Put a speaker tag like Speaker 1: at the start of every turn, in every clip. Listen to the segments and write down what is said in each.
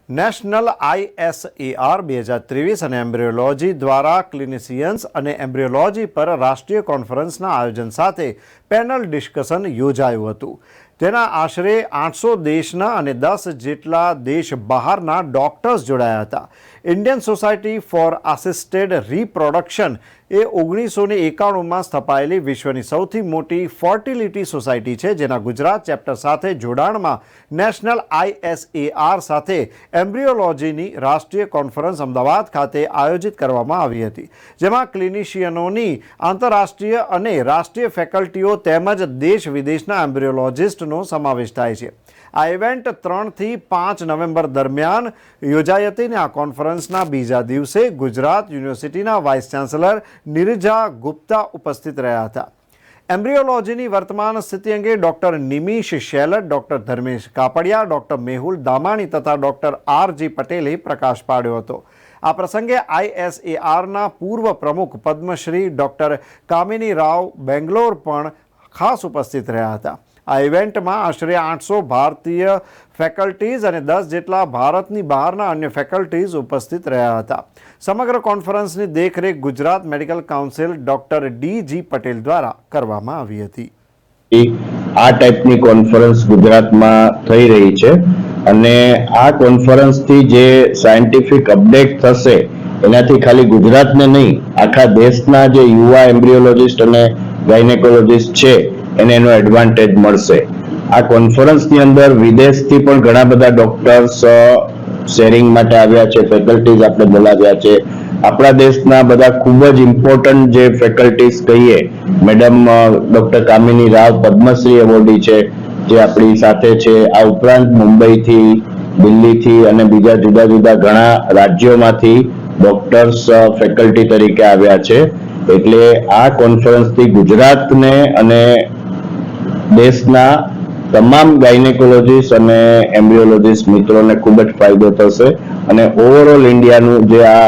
Speaker 1: National ISAR 2023 અને એમ્બ્રિયોલોજી દ્વારા ક્લિનિશિયન્સ અને એમ્બ્રિયોલોજી પર રાષ્ટ્રીય કોન્ફરન્સના આયોજન સાથે પેનલ ડિસ્કશન યોજાયું હતું. તેના આશરે 800 દેશના અને 10 જેટલા દેશ બહારના ડોક્ટર્સ જોડાયા હતા. Indian society for assisted reproduction એ 1991માં સ્થપાયેલી વિશ્વની સૌથી મોટી ફર્ટિલિટી સોસાયટી છે, જેના ગુજરાત ચેપ્ટર સાથે જોડાણમાં નેશનલ ISAR સાથે એમ્બ્રિયોલોજીની રાષ્ટ્રીય કોન્ફરન્સ અમદાવાદ ખાતે આયોજિત કરવામાં આવી હતી, જેમાં ક્લિનિશિયનોની આંતરરાષ્ટ્રીય અને રાષ્ટ્રીય ફેકલ્ટીઓ તેમજ દેશ વિદેશના એમ્બ્રિયોલોજિસ્ટનો સમાવેશ થાય છે. આ ઇવેન્ટ 3 થી 5 નવેમ્બર દરમિયાન યોજાઈ હતી અને આ કોન્ફરન્સના બીજા દિવસે ગુજરાત યુનિવર્સિટીના વાઇસ ચાન્સલર નિરજા ગુપ્તા ઉપસ્થિત રહ્યા હતા. એમ્બ્રિયોલોજીની વર્તમાન સ્થિતિ અંગે doctor Nimish Shelat, doctor Dharmesh Kapadia, doctor Mehul Damani તથા ડૉક્ટર RG પટેલે પ્રકાશ પાડ્યો હતો. આ પ્રસંગે ISARના પૂર્વ પ્રમુખ પદ્મશ્રી ડૉક્ટર કામિની રાવ બેંગ્લોર પણ ખાસ ઉપસ્થિત રહ્યા હતા. આ ઇવેન્ટમાં આશરે 800 ભારતીય ફેકલ્ટીઝ અને 10 જેટલા ભારતની બહારના અન્ય ફેકલ્ટીઝ ઉપસ્થિત રહ્યા હતા. સમગ્ર કોન્ફરન્સની દેખરેખ Gujarat medical council doctor DG Patel દ્વારા કરવામાં આવી હતી.
Speaker 2: આ ટાઈપની કોન્ફરન્સ ગુજરાતમાં થઈ રહી છે અને આ કોન્ફરન્સથી જે સાયન્ટિફિક અપડેટ થશે એનાથી ખાલી ગુજરાતને નહીં, આખા દેશના જે યુવા એમ્બ્રિયોલોજિસ્ટ અને ગાયનેકોલોજિસ્ટ છે એને એનો એડવાન્ટેજ મળશે. આ કોન્ફરન્સની અંદર વિદેશથી પણ ઘણા બધા ડોક્ટર્સ શેરિંગ માટે આવ્યા છે, ફેકલ્ટીઝ આપણે બોલાવ્યા છે. આપણા દેશના બધા ખૂબ જ ઇમ્પોર્ટન્ટ જે ફેકલ્ટીઝ કહીએ, madam doctor Kamini Rao Padmashri awardee છે જે આપણી સાથે છે. આ ઉપરાંત મુંબઈથી, દિલ્હીથી અને બીજા જુદા જુદા ઘણા રાજ્યોમાંથી ડોક્ટર્સ ફેકલ્ટી તરીકે આવ્યા છે. એટલે આ કોન્ફરન્સથી ગુજરાતને અને દેશના તમામ ગાયનેકોલોજીસ્ટ અને એમ્બ્રિયોલોજીસ્ટ મિત્રોને ખૂબ જ ફાયદો થશે અને ઓવરઓલ ઇન્ડિયાનું જે આ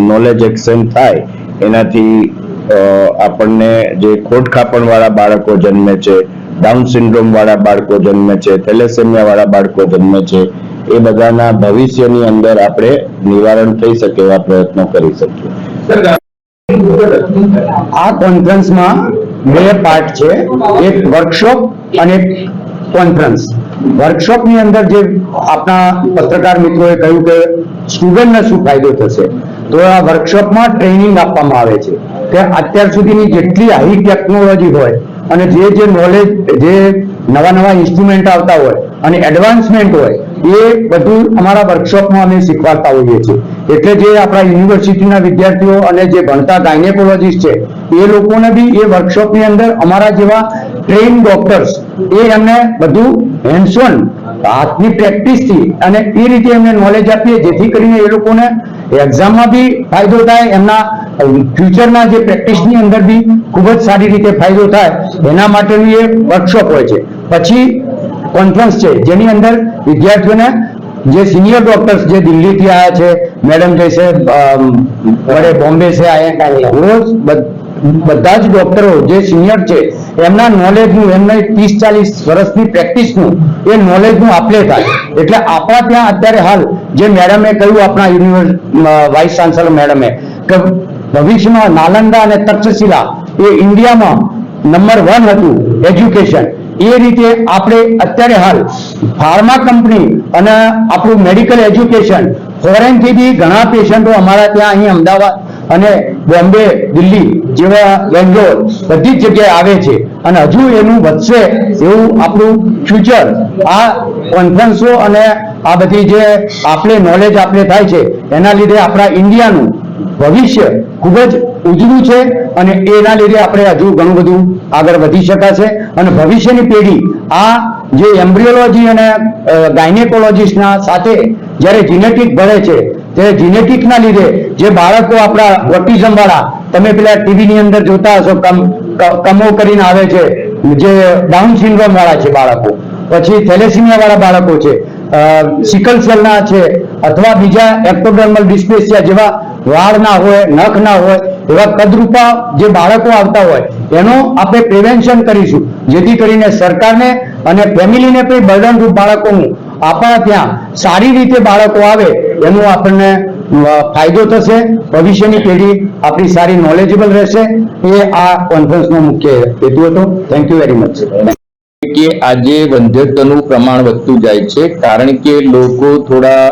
Speaker 2: નોલેજ એક્સચેન્જ થાય એનાથી આપણને જે ખોડખાપણવાળા બાળકો જન્મે છે, ડાઉન સિન્ડ્રોમ વાળા બાળકો જન્મે છે, થેલેસેમિયા વાળા બાળકો જન્મે છે, એ બધાના ભવિષ્યની અંદર આપણે નિવારણ થઈ શકે એવા પ્રયત્નો કરી શકીએ.
Speaker 3: આ કોન્ફરન્સમાં 2 પાર્ટ છે, એક વર્કશોપ અને એક કોન્ફરન્સ. વર્કશોપની અંદર જે આપણા પત્રકાર મિત્રોએ કહ્યું કે સ્ટુડન્ટને શું ફાયદો થશે, તો આ વર્કશોપમાં ટ્રેનિંગ આપવામાં આવે છે કે અત્યાર સુધીની જેટલી હાઈ ટેકનોલોજી હોય અને જે નોલેજ, જે નવા ઇન્સ્ટ્રુમેન્ટ આવતા હોય અને એડવાન્સમેન્ટ હોય એ બધું અમારા વર્કશોપમાં અમે શીખવાડતા હોઈએ છીએ. એટલે જે આપણા યુનિવર્સિટીના વિદ્યાર્થીઓ અને જે ભણતા ગાયનેકોલોજીસ્ટ છે એ લોકોને બી એ વર્કશોપની અંદર અમારા જેવા ટ્રેન ડોક્ટર્સ એ એમને બધું હેન્ડ્સ ઓન હાથની પ્રેક્ટિસથી અને એ રીતે એમને નોલેજ આપીએ, જેથી કરીને એ લોકોને એક્ઝામમાં બી ફાયદો થાય, એમના ફ્યુચરના જે પ્રેક્ટિસની અંદર બી ખૂબ જ સારી રીતે ફાયદો થાય, એના માટેનું એ વર્કશોપ હોય છે. પછી કોન્ફરન્સ છે જેની અંદર વિદ્યાર્થીઓને જે સિનિયર ડોક્ટર્સ જે દિલ્હીથી આવ્યા છે, મેડમ જૈસે બડે બોમ્બે से आए हैं, रोज બધા જ ડોક્ટરો જે સિનિયર છે એમના નોલેજનું, એમના 30-40 વર્ષની પ્રેક્ટિસનું એ નોલેજનું આપલે થાય. એટલે આપણા ત્યાં અત્યારે હાલ જે મેડમે કહ્યું, આપણા વાઇસ ચાન્સલર મેડમે, કે ભવિષ્યમાં નાલંદા અને તક્ષશિલા એ ઇન્ડિયામાં નંબર 1 હતું એજ્યુકેશન, એ રીતે આપણે અત્યારે હાલ ફાર્મા કંપની અને આપણું મેડિકલ એજ્યુકેશન ફોરેનથી બી ઘણા પેશન્ટો અમારા ત્યાં અહીં અમદાવાદ અને બોમ્બે, દિલ્હી જેવા બેંગ્લોર બધી જ જગ્યાએ આવે છે અને હજુ એનું વધશે એવું આપણું ફ્યુચર આ કોન્ફરન્સો અને આ બધી જે આપણે નોલેજ આપણે થાય છે એના લીધે આપણા ઇન્ડિયાનું ભવિષ્ય ખૂબ જ ઉજળું છે અને એના લીધે આપણે હજુ ઘણું બધું આગળ વધી શકાશે અને ભવિષ્યની પેઢી આ જે એમ્બ્રિયોલોજી અને ગાયનેકોલોજીસ્ટના સાથે જ્યારે જીનેટિક ભળે છે ત્યારે જીનેટિકના લીધે જે બાળકો આપણા ઓટિઝમ વાળા, તમે પેલા ટીવીની અંદર જોતા હશો, કમો કરીને આવે છે, જે ડાઉન સિન્ડ્રોમ વાળા છે બાળકો, પછી થેલેસીમિયા વાળા બાળકો છે, સિકલ સેલના છે, અથવા બીજા એક્ટોડર્મલ ડિસ્પ્લેસિયા જેવા વાળ ના હોય, નખ ના હોય એવા કદરૂપા જે બાળકો આવતા હોય એનો આપણે પ્રિવેન્શન કરીશું, જેથી કરીને સરકારને અને ફેમિલીને પણ બર્ડનરૂપ બાળકોનું આપણા ત્યાં સારી રીતે બાળકો આવે એનો આપણને ફાયદો થશે, ભવિષ્યની પેઢી આપણી સારી નોલેજેબલ રહેશે. એ આ કોન્ફરન્સનો મુખ્ય હેતુ હતો. Thank you very much.
Speaker 4: કે આજે વંધ્યત્વનું પ્રમાણ વધતું જાય છે, કારણ કે લોકો થોડા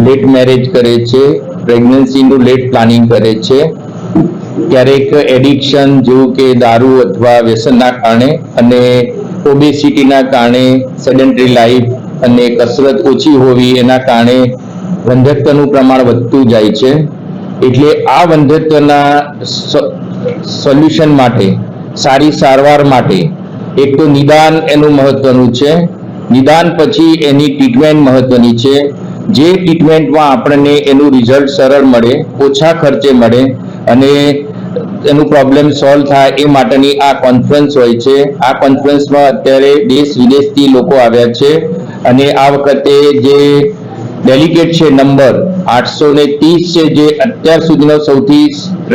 Speaker 4: લેટ મેરેજ કરે છે, પ્રેગ્નન્સીનું લેટ પ્લાનિંગ કરે છે, ક્યારેક એડિક્શન જેવું કે દારૂ અથવા વ્યસનના કારણે અને ઓબેસિટીના કારણે, સેડેન્ટરી લાઈફ અને કસરત ઓછી હોવી એના કારણે વંધ્યત્વનું પ્રમાણ વધતું જાય છે. એટલે આ વંધ્યત્વના સોલ્યુશન માટે, સારી સારવાર માટે એક તો નિદાન એનું મહત્વનું છે, નિદાન પછી એની ટ્રીટમેન્ટ મહત્વની છે. જે ટ્રીટમેન્ટમાં આપણને એનું રિઝલ્ટ સરળ મળે, ઓછા ખર્ચે મળે અને એનું પ્રોબ્લેમ સોલ્વ થાય એ માટેની આ કોન્ફરન્સ હોય છે. આ કોન્ફરન્સમાં અત્યારે દેશ વિદેશથી લોકો આવ્યા છે અને આ વખતે જે ડેલિગેટ છે નંબર 830 છે, જે અત્યાર સુધીનો સૌથી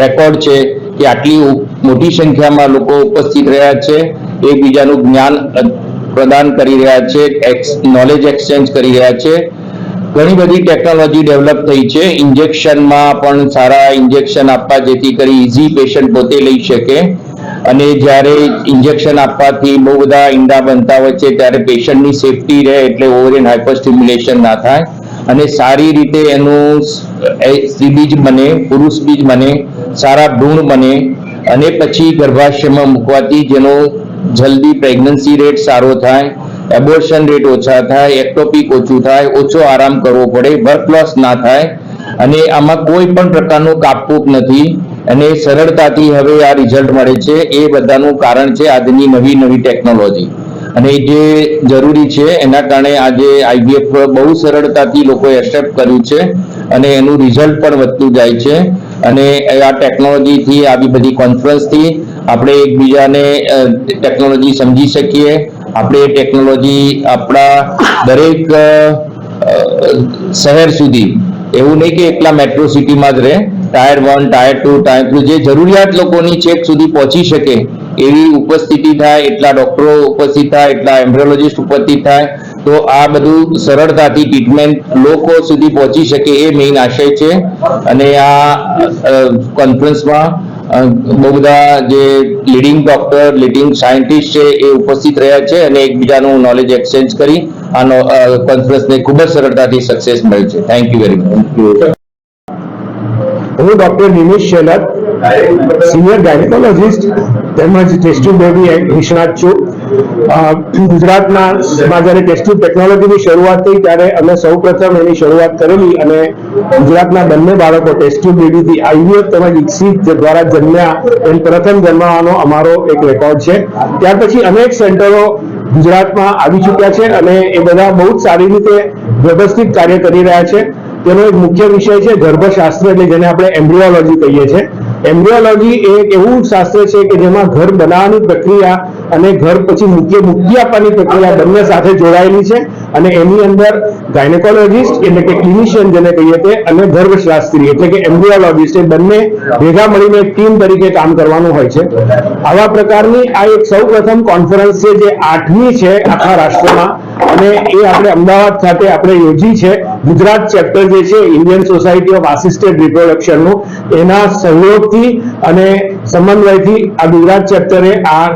Speaker 4: રેકોર્ડ છે કે આટલી મોટી સંખ્યામાં લોકો ઉપસ્થિત રહ્યા છે, એકબીજાનું જ્ઞાન પ્રદાન કરી રહ્યા છે, નોલેજ એક્સચેન્જ કરી રહ્યા છે. ઘણી બધી ટેકનોલોજી ડેવલપ થઈ છે. ઇન્જેક્શનમાં પણ સારા ઇન્જેક્શન આપવા જેથી કરી ઇઝી પેશન્ટ પોતે લઈ શકે અને જ્યારે ઇન્જેક્શન આપવાથી બહુ બધા ઈંડા બનતા હોય છે ત્યારે પેશન્ટની સેફટી રહે, એટલે ઓવર હાઇપર સ્ટિમ્યુલેશન ના થાય અને સારી રીતે એનું સ્ત્રી બીજ બને, પુરુષ બીજ બને, સારા ભ્રૂણ બને અને પછી ગર્ભાશયમાં મૂકવાથી જેનો જલ્દી પ્રેગ્નન્સી રેટ સારો થાય, એબોર્શન રેટ ઓછા થાય, એક્ટોપિક ઓછું થાય, ઓછો આરામ કરવો પડે, વર્ક લોસ ના થાય અને આમાં કોઈ પણ પ્રકારનું કાપકૂપ નથી અને સરળતાથી હવે આ રિઝલ્ટ મળે છે. એ બધાનું કારણ છે આજની નવી ટેકનોલોજી અને જે જરૂરી છે એના કારણે આજે IVF બહુ સરળતાથી લોકોએ એક્સેપ્ટ કર્યું છે અને એનું રિઝલ્ટ પણ વધતું જાય છે. અને આ ટેકનોલોજીથી, આવી બધી કોન્ફરન્સથી આપણે એકબીજાને ટેકનોલોજી સમજી શકીએ, આપણે એ ટેકનોલોજી આપણા દરેક શહેર સુધી, એવું નહીં કે એકલા મેટ્રો સિટીમાં જ રહે, ટાયર 1, ટાયર 2, ટાયર 3 જે જરૂરિયાત લોકોની છેક સુધી પહોંચી શકે એવી ઉપસ્થિતિ થાય, એટલા ડોક્ટરો ઉપસ્થિત થાય, એટલા એમ્બ્રિયોલોજિસ્ટ ઉપસ્થિત થાય તો આ બધું સરળતાથી ટ્રીટમેન્ટ લોકો સુધી પહોંચી શકે એ મેઇન આશય છે. અને આ કોન્ફરન્સમાં બહુ બધા જે લીડિંગ ડોક્ટર, લીડિંગ સાયન્ટિસ્ટ છે એ ઉપસ્થિત રહ્યા છે અને એકબીજાનું નોલેજ એક્સચેન્જ કરી આ કોન્ફરન્સને ખૂબ જ સરળતાથી સક્સેસ મળ્યું છે. Thank you very much.
Speaker 5: હું ડોક્ટર નિમિષ શેલર, સિનિયર ગાયનેકોલોજીસ્ટ તેમજ ટેસ્ટ ટ્યુબ બેબી નિષ્ણાત છું. ગુજરાતમાં જ્યારે ટેસ્ટ ટ્યુબ ટેકનોલોજીની શરૂઆત થઈ ત્યારે અમે સૌ પ્રથમ એની શરૂઆત કરેલી અને ગુજરાતના બંને બાળકો ટેસ્ટ ટ્યુબ બેબીથી IVF તેમજ ICSI દ્વારા જન્મ્યા એ પ્રથમ જન્મવાનો અમારો એક રેકોર્ડ છે. ત્યાર પછી અનેક સેન્ટરો ગુજરાતમાં આવી ચૂક્યા છે અને એ બધા બહુ જ સારી રીતે વ્યવસ્થિત કાર્ય કરી રહ્યા છે. તેનો એક મુખ્ય વિષય છે ગર્ભશાસ્ત્ર, એટલે જેને આપણે એમ્બ્રિયોલોજી કહીએ છીએ. એમ્બ્રિયોલોજી એ એક એવું શાસ્ત્ર છે કે જેમાં ઘર બનાવવાની પ્રક્રિયા અને ઘર પછી મૂકી આપવાની પ્રક્રિયા બંને સાથે જોડાયેલી છે અને એની અંદર ગાયનેકોલોજીસ્ટ એટલે કે ક્લિનિશિયન જેને કહીએ તે અને ગર્ભશાસ્ત્રી એટલે કે એમ્બ્રિયોલોજીસ્ટ એ બંને ભેગા મળીને એક ટીમ તરીકે કામ કરવાનું હોય છે. આવા પ્રકારની આ એક સૌ પ્રથમ કોન્ફરન્સ છે જે 8મી છે આખા રાષ્ટ્રમાં અને એ આપણે અમદાવાદ ખાતે આપણે યોજી છે. ગુજરાત ચેપ્ટર જે છે ઇન્ડિયન સોસાયટી ઓફ આસિસ્ટેડ રિપ્રોડક્શનનું, એના સહયોગથી અને સમન્વયથી આ ગુજરાત ચેપ્ટરે આ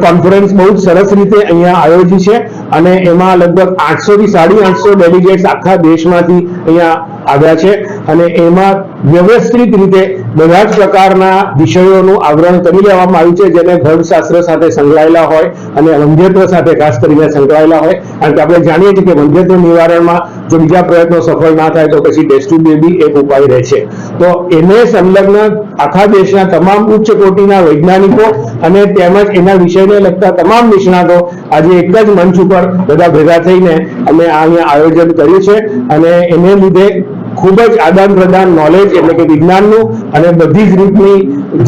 Speaker 5: કોન્ફરન્સ બહુ જ સરસ રીતે અહીંયા આયોજી છે અને એમાં લગભગ 800 થી 850 ડેલિગેટ્સ આખા દેશમાંથી અહીંયા આવ્યા છે અને એમાં વ્યવસ્થિત રીતે બધા જ પ્રકારના વિષયોનું આવરણ કરી લેવામાં આવ્યું છે જેને ગર્ભશાસ્ત્ર સાથે સંકળાયેલા હોય અને વંધ્યત્વ સાથે ખાસ કરીને સંકળાયેલા હોય. કારણ કે આપણે જાણીએ છીએ કે વંધ્યત્વ નિવારણમાં જો બીજા પ્રયત્નો સફળ ના થાય તો પછી ટેસ્ટ ટ્યુબ બેબી એક ઉપાય રહે છે. તો એને સંલગ્ન આખા દેશના તમામ ઉચ્ચ કોટીના વૈજ્ઞાનિકો અને તેમજ એના વિષયને લગતા તમામ નિષ્ણાતો આજે એક જ મંચ ઉપર બધા ભેગા થઈને અમે અહીંયા આયોજન કર્યું છે અને એને લીધે ખૂબ જ આદાન પ્રદાન નોલેજ એટલે કે વિજ્ઞાનનું અને બધી જ રીતની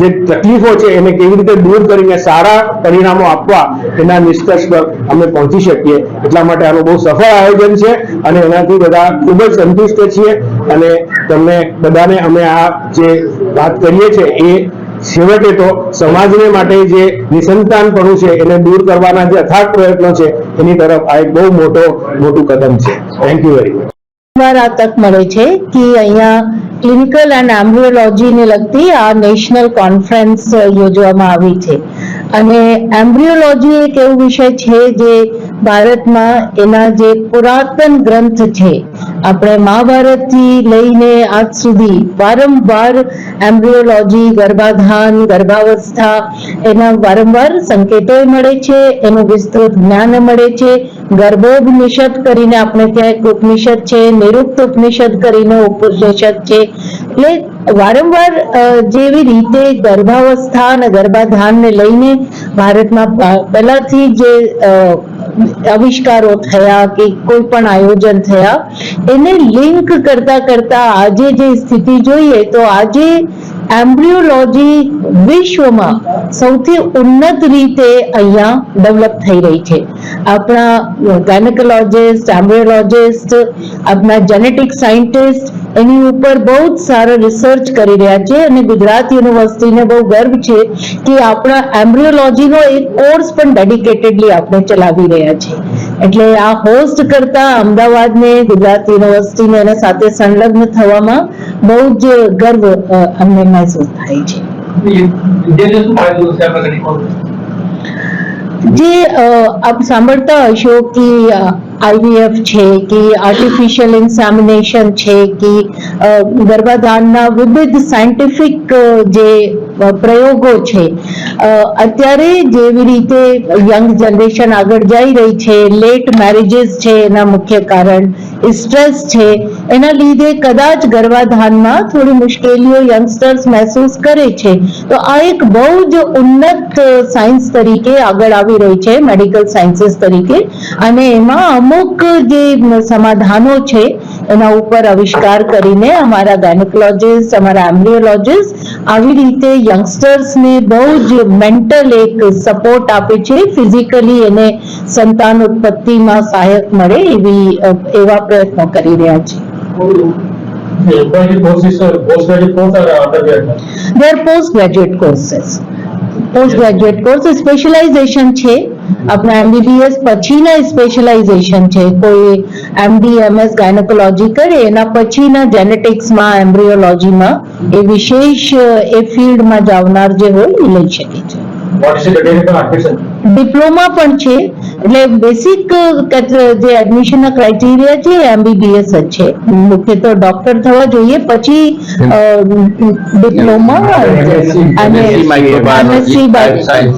Speaker 5: જે તકલીફો છે એને કેવી રીતે દૂર કરીને સારા પરિણામો આપવા એના નિષ્કર્ષ પર અમે પહોંચી શકીએ. એટલા માટે આનું બહુ સફળ આયોજન છે અને એનાથી બધા ખૂબ જ સંતુષ્ટ છીએ અને તમને બધાને અમે આ જે વાત કરીએ છીએ એ છેવટે તો સમાજને માટે જે નિસંતાનપણું છે એને દૂર કરવાના જે અથાગ પ્રયત્નો છે એની તરફ આ એક બહુ મોટું કદમ છે. Thank you very much.
Speaker 6: વાર આ તક મળે છે કે અહીંયા ક્લિનિકલ એન્ડ એમ્બ્રિયોલોજીને લગતી આ નેશનલ કોન્ફરન્સ યોજવામાં આવી છે અને એમ્બ્રિયોલોજી એક એવો વિષય છે જે ભારતમાં એના જે પુરાતન ગ્રંથ છે, આપણે મહાભારતથી લઈને આજ સુધી વારંવાર એમ્બ્રિયોલોજી, ગર્ભાધાન, ગર્ભાવસ્થા એના વારંવાર સંકેતો મળે છે, એનું વિસ્તૃત જ્ઞાન મળે છે. ગર્ભોપનિષદ કરીને આપણે ત્યાં એક ઉપનિષદ છે, નિરુક્ત ઉપનિષદ કરીને ઉપનિષદ છે. એટલે વારંવાર જેવી રીતે ગર્ભાવસ્થા અને ગર્ભાધાનને લઈને ભારતમાં પહેલાથી જે આવિષ્કારો થયા કે કોઈ પણ આયોજન થયા એને લિંક કરતા કરતા આજે જે સ્થિતિ જોઈએ તો આજે એમ્બ્રિયોલોજી વિશ્વમાં સૌથી ઉન્નત રીતે અહીંયા ડેવલપ થઈ રહી છે. આપણા ગાયનેકોલોજીસ્ટ, એમ્બ્રિયોલોજીસ્ટ, આપણા જેનેટિક સાયન્ટિસ્ટ એની ઉપર બહુ જ સારા રિસર્ચ કરી રહ્યા છે અને ગુજરાત યુનિવર્સિટીને બહુ ગર્વ છે કે આપણા એમ્બ્રિયોલોજીનો એક કોર્સ પણ ડેડિકેટેડલી આપણે ચલાવી રહ્યા છે. એટલે આ હોસ્ટ કરતા અમદાવાદને, ગુજરાત યુનિવર્સિટીને એના સાથે સંલગ્ન થવામાં બહુ જ ગર્વ અમને મહેસૂસ થાય છે. જે આપ સાંભળતા હશો કે આઈવીએફ છે કે આર્ટિફિશિયલ ઇન્સેમિનેશન છે કે ગર્ભાધાનના વિવિધ સાયન્ટિફિક જે પ્રયોગો છે, અત્યારે જેવી રીતે યંગ જનરેશન આગળ જઈ રહી છે, લેટ મેરેજીસ છે એના મુખ્ય કારણ, સ્ટ્રેસ છે, એના લીધે કદાચ ગર્ભાધાનમાં થોડી મુશ્કેલીઓ યંગસ્ટર્સ મહેસૂસ કરે છે. તો આ એક બહુ જ ઉન્નત સાયન્સ તરીકે આગળ આવી રહી છે, મેડિકલ સાયન્સીસ તરીકે, અને એમાં અમુક જે સમાધાનો છે એના ઉપર આવિષ્કાર કરીને અમારા ગાયનેકોલોજીસ્ટ, અમારા એમ્બ્રિયોલોજીસ્ટ આવી રીતે યંગસ્ટર્સને બહુ જ મેન્ટલ એક સપોર્ટ આપે છે, ફિઝિકલી એને સંતાન ઉત્પત્તિમાં સહાયક મળે એવા પ્રયત્નો કરી રહ્યા છે.
Speaker 5: They
Speaker 6: are postgraduate courses. Postgraduate course specialisation છે, આપણા એમબીબીએસ પછીના સ્પેશિયલાઇઝેશન છે. કોઈ એમડી, એમએસ ગાયનેકોલોજી કરે એના પછીના જેનેટિક્સમાં, એમ્બ્રિયોલોજીમાં એ વિશેષ એ ફિલ્ડમાં જનાર જે હોય એ લઈ શકે છે. ડિપ્લોમા પણ છે. એટલે બેસિક જે એડમિશનના ક્રાઇટેરિયા છે એમબીબીએસ જ છે. મુખ્ય તો ડોક્ટર થવા જોઈએ, પછી ડિપ્લોમા અને એમએસસી બાયોસાયન્સ